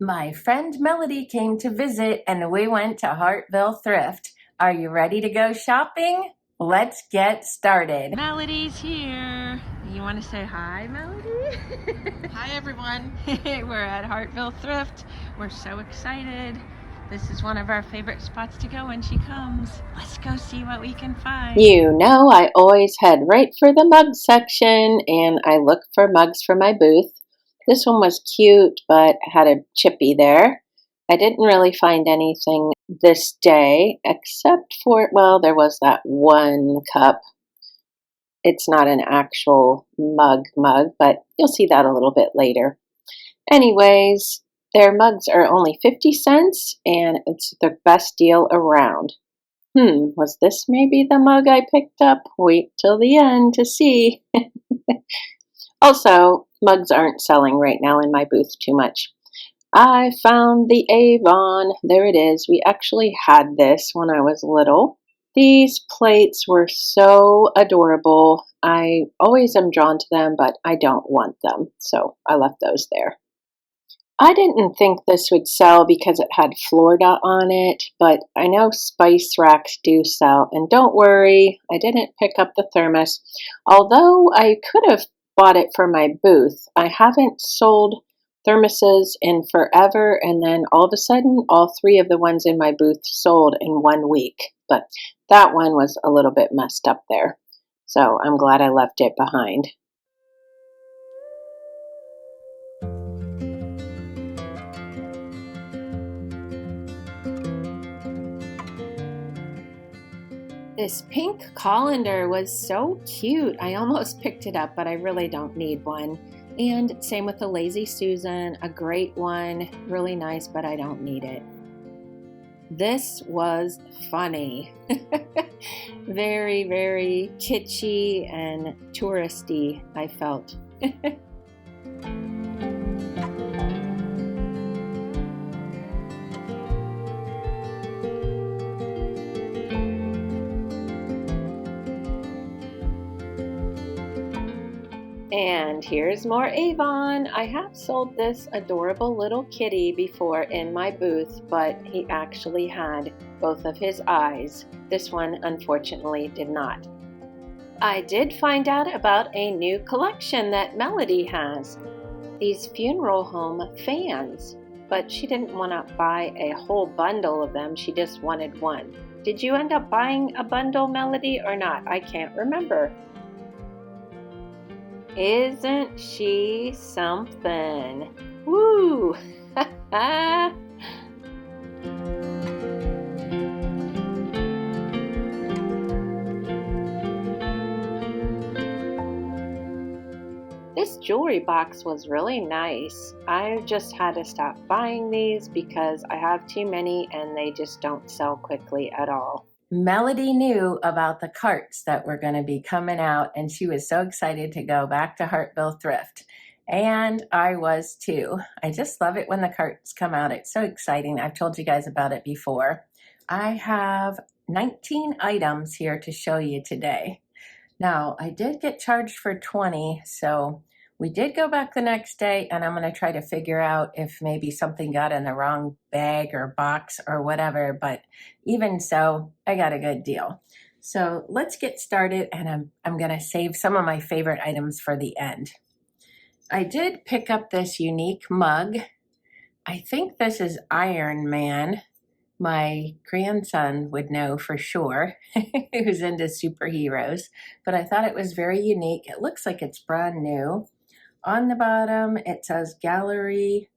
My friend Melody came to visit and we went to Hartville Thrift. Are you ready to go shopping? Let's get started. Melody's here. You want to say hi, Melody? Hi, everyone. We're at Hartville Thrift. We're so excited. This is one of our favorite spots to go when she comes. Let's go see what we can find. You know, I always head right for the mug section and I look for mugs for my booth. This one was cute, but had a chippy there. I didn't really find anything this day except for, well, there was that one cup. It's not an actual mug, but you'll see that a little bit later. Anyways, their mugs are only 50 cents and it's the best deal around. Was this maybe the mug I picked up? Wait till the end to see. Also, mugs aren't selling right now in my booth too much. I found the Avon. There it is. We actually had this when I was little. These plates were so adorable. I always am drawn to them, but I don't want them, so I left those there. I didn't think this would sell because it had Florida on it, but I know spice racks do sell. And don't worry, I didn't pick up the thermos. Although I could have bought it for my booth. I haven't sold thermoses in forever, and then all of a sudden, all three of the ones in my booth sold in 1 week. But that one was a little bit messed up there. So I'm glad I left it behind. This pink colander was so cute. I almost picked it up, but I really don't need one. And same with the Lazy Susan, a great one, really nice, but I don't need it. This was funny. Very, very kitschy and touristy, I felt. And here's more Avon. I have sold this adorable little kitty before in my booth, but he actually had both of his eyes. This one, unfortunately, did not. I did find out about a new collection that Melody has. These funeral home fans, but she didn't want to buy a whole bundle of them. She just wanted one. Did you end up buying a bundle, Melody, or not? I can't remember. Isn't she something? Woo! This jewelry box was really nice. I just had to stop buying these because I have too many and they just don't sell quickly at all. Melody knew about the carts that were going to be coming out, and she was so excited to go back to Hartville Thrift. And I was too. I just love it when the carts come out. It's so exciting. I've told you guys about it before. I have 19 items here to show you today. Now, I did get charged for 20, so we did go back the next day, and I'm going to try to figure out if maybe something got in the wrong bag or box or whatever, but even so, I got a good deal. So let's get started, and I'm going to save some of my favorite items for the end. I did pick up this unique mug. I think this is Iron Man. My grandson would know for sure, who's into superheroes, but I thought it was very unique. It looks like it's brand new. On the bottom, it says Gallery,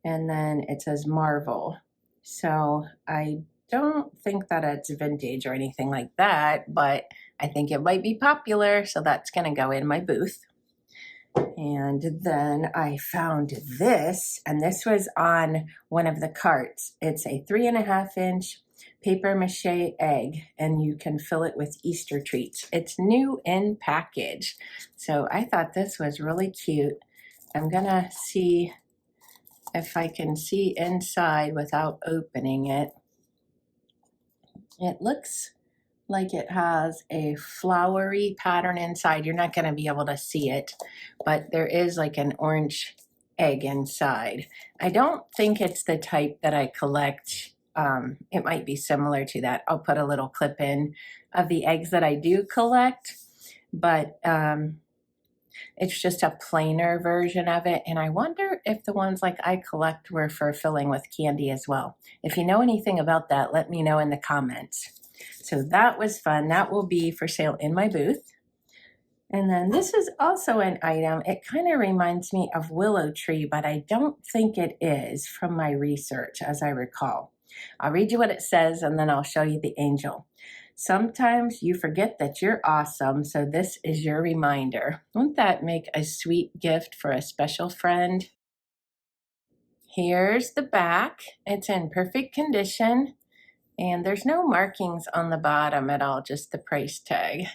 and then it says Marvel. So I don't think that it's vintage or anything like that, but I think it might be popular, so that's going to go in my booth. And then I found this, and this was on one of the carts. It's a 3.5-inch paper mache egg, and you can fill it with Easter treats. It's new in package, so I thought this was really cute. I'm gonna see if I can see inside without opening it. It looks like it has a flowery pattern inside. You're not going to be able to see it, but there is like an orange egg inside. I don't think it's the type that I collect. It might be similar to that. I'll put a little clip in of the eggs that I do collect, but it's just a plainer version of it. And I wonder if the ones like I collect were for filling with candy as well. If you know anything about that, let me know in the comments. So that was fun. That will be for sale in my booth. And then this is also an item. It kind of reminds me of willow tree, but I don't think it is from my research, as I recall. I'll read you what it says, and then I'll show you the angel. Sometimes you forget that you're awesome, so this is your reminder. Won't that make a sweet gift for a special friend? Here's the back. It's in perfect condition, and there's no markings on the bottom at all, just the price tag.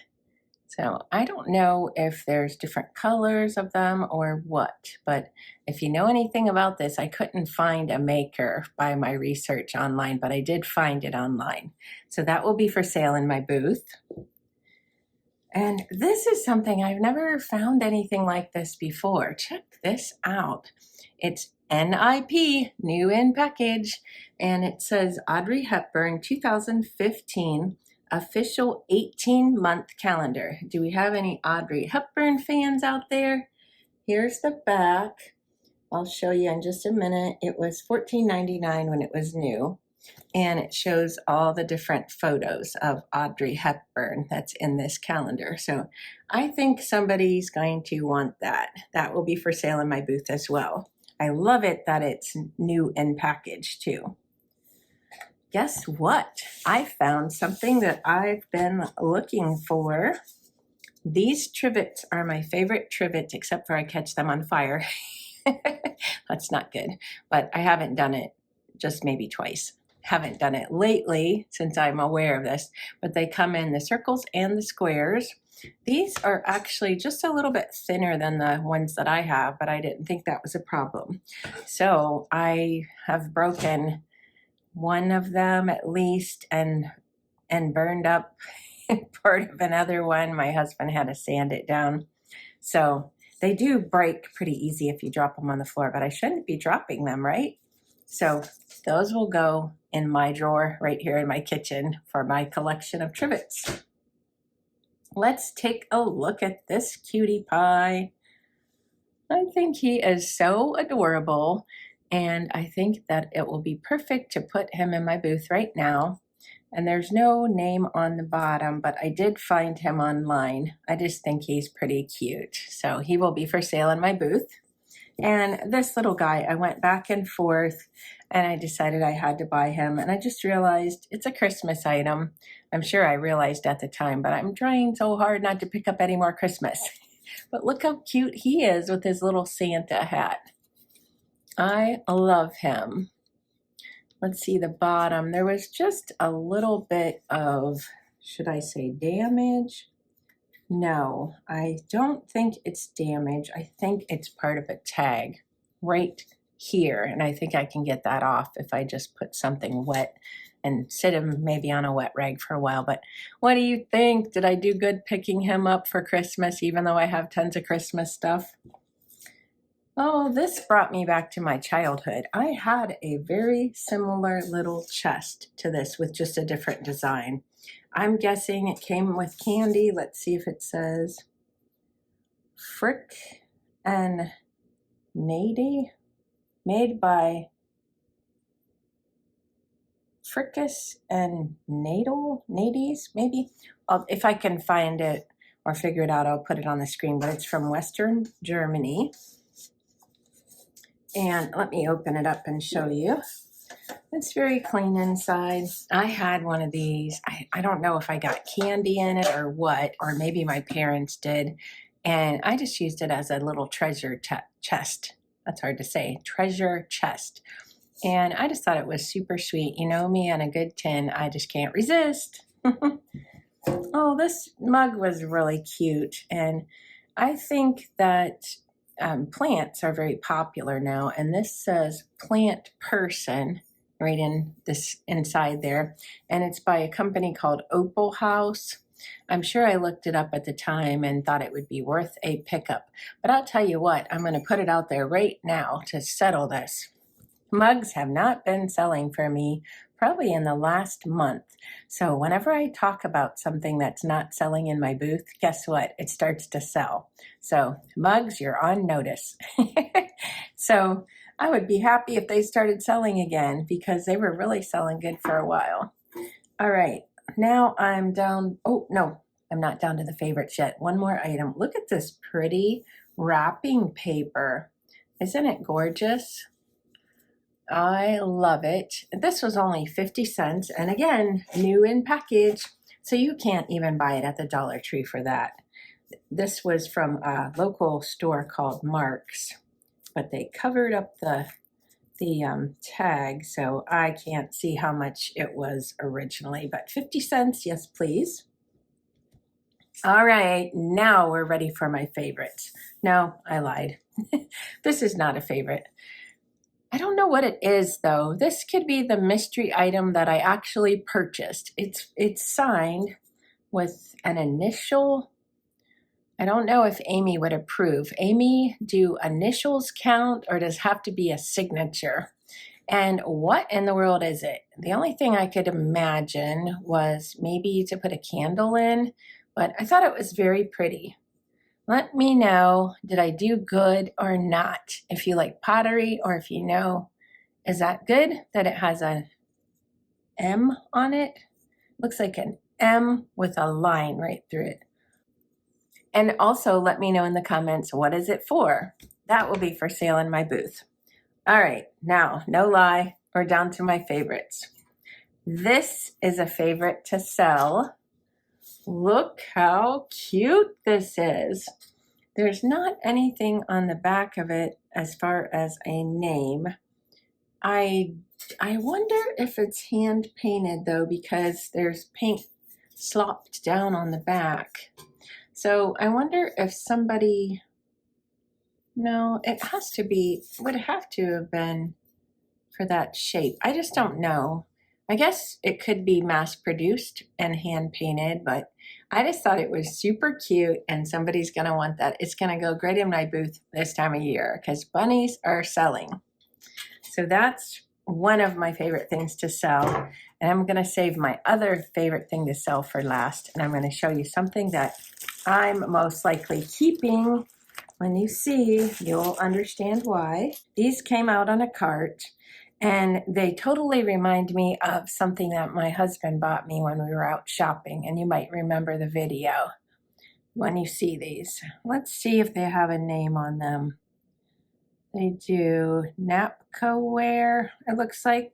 So I don't know if there's different colors of them or what, but if you know anything about this, I couldn't find a maker by my research online, but I did find it online. So that will be for sale in my booth. And this is something I've never found anything like this before. Check this out. It's NIP, new in package, and it says Audrey Hepburn 2015 official 18-month calendar. Do we have any Audrey Hepburn fans out there? Here's the back. I'll show you in just a minute. It was $14.99 when it was new, and it shows all the different photos of Audrey Hepburn that's in this calendar. So I think somebody's going to want that. That will be for sale in my booth as well. I love it that it's new in package too. Guess what? I found something that I've been looking for. These trivets are my favorite trivets, except for I catch them on fire. That's not good, but I haven't done it, just maybe twice. Haven't done it lately since I'm aware of this, but they come in the circles and the squares. These are actually just a little bit thinner than the ones that I have, but I didn't think that was a problem. So I have broken one of them at least and burned up part of another one. My husband had to sand it down. So they do break pretty easy if you drop them on the floor, but I shouldn't be dropping them, right? So those will go in my drawer right here in my kitchen for my collection of trivets. Let's take a look at this cutie pie. I think he is so adorable, and I think that it will be perfect to put him in my booth right now. And there's no name on the bottom, but I did find him online. I just think he's pretty cute. So he will be for sale in my booth. And this little guy, I went back and forth, and I decided I had to buy him. And I just realized it's a Christmas item. I'm sure I realized at the time, but I'm trying so hard not to pick up any more Christmas. But look how cute he is with his little Santa hat. I love him. Let's see the bottom. There was just a little bit of, should I say damage? No, I don't think it's damage. I think it's part of a tag right here. And I think I can get that off if I just put something wet and sit him maybe on a wet rag for a while. But what do you think? Did I do good picking him up for Christmas, even though I have tons of Christmas stuff? Oh, this brought me back to my childhood. I had a very similar little chest to this with just a different design. I'm guessing it came with candy. Let's see if it says Frick and Nady, made by Frickus and Nadies, maybe. If I can find it or figure it out, I'll put it on the screen, but it's from Western Germany. And let me open it up and show you. It's very clean inside. I had one of these. I don't know if I got candy in it or what, or maybe my parents did. And I just used it as a little treasure chest. That's hard to say. Treasure chest. And I just thought it was super sweet. You know me and a good tin. I just can't resist. Oh, this mug was really cute. And I think that plants are very popular now, and this says plant person right in this inside there, and it's by a company called Opal House. I'm sure I looked it up at the time and thought it would be worth a pickup. But I'll tell you what, I'm going to put it out there right now to settle this. Mugs have not been selling for me probably in the last month. So whenever I talk about something that's not selling in my booth, guess what? It starts to sell. So mugs, you're on notice. So I would be happy if they started selling again because they were really selling good for a while. All right, now I'm down. Oh, no, I'm not down to the favorites yet. One more item. Look at this pretty wrapping paper. Isn't it gorgeous? I love it. This was only 50 cents, and again, new in package, so you can't even buy it at the Dollar Tree for that. This was from a local store called Mark's, but they covered up the tag, so I can't see how much it was originally, but 50 cents, yes please. All right, now we're ready for my favorites. No, I lied. This is not a favorite. I don't know what it is though. This could be the mystery item that I actually purchased. It's signed with an initial. I don't know if Amy would approve. Amy, do initials count or does it have to be a signature? And what in the world is it? The only thing I could imagine was maybe to put a candle in, but I thought it was very pretty. Let me know, did I do good or not? If you like pottery or if you know, is that good that it has a M on it? Looks like an M with a line right through it. And also let me know in the comments, what is it for? That will be for sale in my booth. All right, now, no lie, we're down to my favorites. This is a favorite to sell. Look how cute this is. There's not anything on the back of it as far as a name. I wonder if it's hand painted though, because there's paint slopped down on the back. So I wonder if somebody, no, it has to be, would have to have been for that shape. I just don't know. I guess it could be mass produced and hand painted, but I just thought it was super cute and somebody's gonna want that. It's gonna go great in my booth this time of year because bunnies are selling. So that's one of my favorite things to sell. And I'm gonna save my other favorite thing to sell for last. And I'm gonna show you something that I'm most likely keeping. When you see, you'll understand why. These came out on a cart. And they totally remind me of something that my husband bought me when we were out shopping. And you might remember the video when you see these. Let's see if they have a name on them. They do. Napco-ware, it looks like.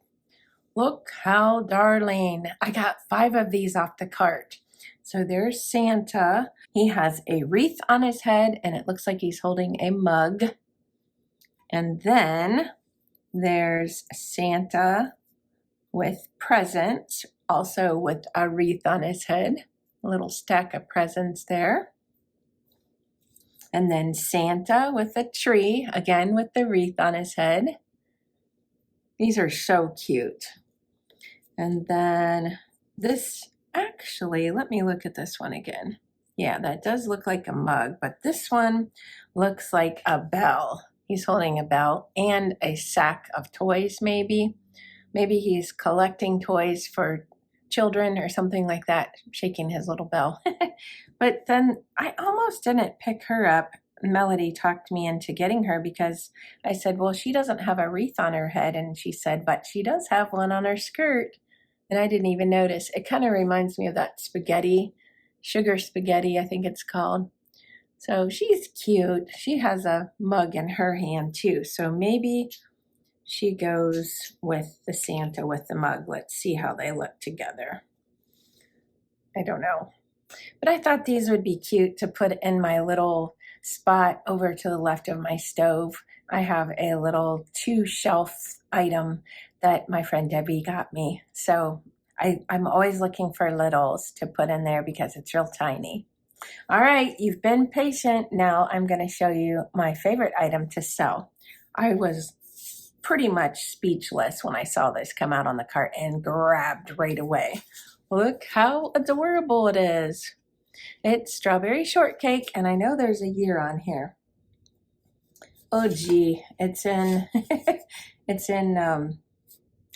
Look how darling. I got 5 of these off the cart. So there's Santa. He has a wreath on his head and it looks like he's holding a mug. And then there's Santa with presents, also with a wreath on his head, a little stack of presents there. And then Santa with a tree, again with the wreath on his head. These are so cute. And then this, actually, let me look at this one again. Yeah, that does look like a mug, but this one looks like a bell. He's holding a bell and a sack of toys, maybe. Maybe he's collecting toys for children or something like that, shaking his little bell. But then I almost didn't pick her up. Melody talked me into getting her because I said, well, she doesn't have a wreath on her head. And she said, but she does have one on her skirt. And I didn't even notice. It kind of reminds me of that spaghetti, sugar spaghetti, I think it's called. So she's cute. She has a mug in her hand too. So maybe she goes with the Santa with the mug. Let's see how they look together. I don't know. But I thought these would be cute to put in my little spot over to the left of my stove. I have a little 2-shelf item that my friend Debbie got me. So I'm always looking for littles to put in there because it's real tiny. All right, you've been patient. Now I'm going to show you my favorite item to sell. I was pretty much speechless when I saw this come out on the cart and grabbed right away. Look how adorable it is. It's strawberry shortcake, and I know there's a year on here. Oh gee, it's in it's in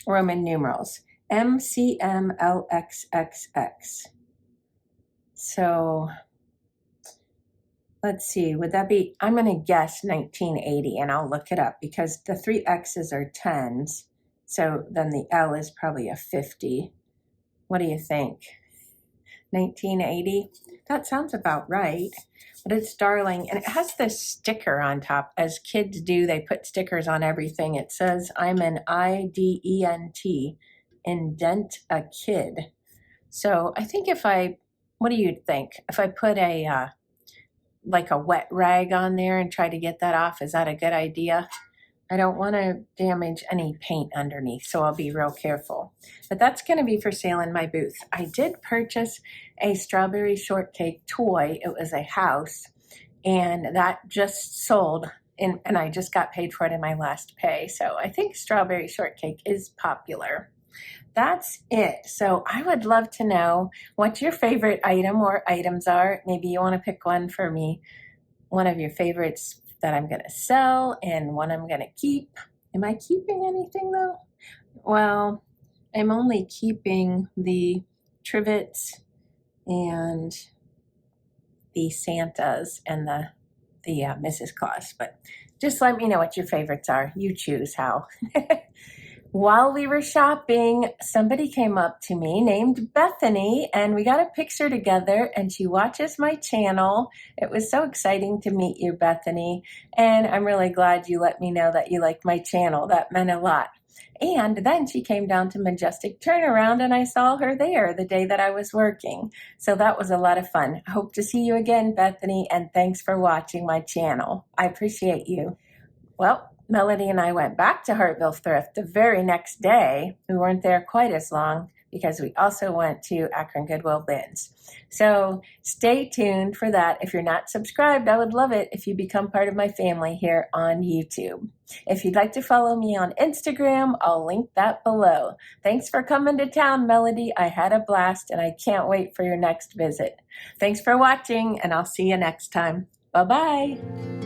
Roman numerals. MCMLXXX. So let's see, would that be, I'm going to guess 1980, and I'll look it up because the 3 X's are 10s. So then the L is probably a 50. What do you think? 1980? That sounds about right. But it's darling, and it has this sticker on top. As kids do, they put stickers on everything. It says, I'm an IDENT, indent a kid. So I think what do you think? If I put a wet rag on there and try to get that off, is that a good idea? I don't want to damage any paint underneath, so I'll be real careful. But that's going to be for sale in my booth. I did purchase a strawberry shortcake toy. It was a house, and that just sold, and I just got paid for it in my last pay. So I think strawberry shortcake is popular. That's it. So I would love to know what your favorite item or items are. Maybe you want to pick one for me, one of your favorites that I'm going to sell and one I'm going to keep. Am I keeping anything though? Well, I'm only keeping the trivets and the Santas and the Mrs. Claus, but just let me know what your favorites are. You choose, Hal. While we were shopping, somebody came up to me named Bethany, and we got a picture together, and she watches my channel. It was so exciting to meet you, Bethany, and I'm really glad you let me know that you like my channel. That meant a lot. And then she came down to Majestic Turnaround, and I saw her there the day that I was working. So that was a lot of fun. I hope to see you again, Bethany, and thanks for watching my channel. I appreciate you. Well, Melody and I went back to Hartville Thrift the very next day. We weren't there quite as long because we also went to Akron Goodwill bins. So stay tuned for that. If you're not subscribed, I would love it if you become part of my family here on YouTube. If you'd like to follow me on Instagram, I'll link that below. Thanks for coming to town, Melody. I had a blast, and I can't wait for your next visit. Thanks for watching, and I'll see you next time. Bye-bye.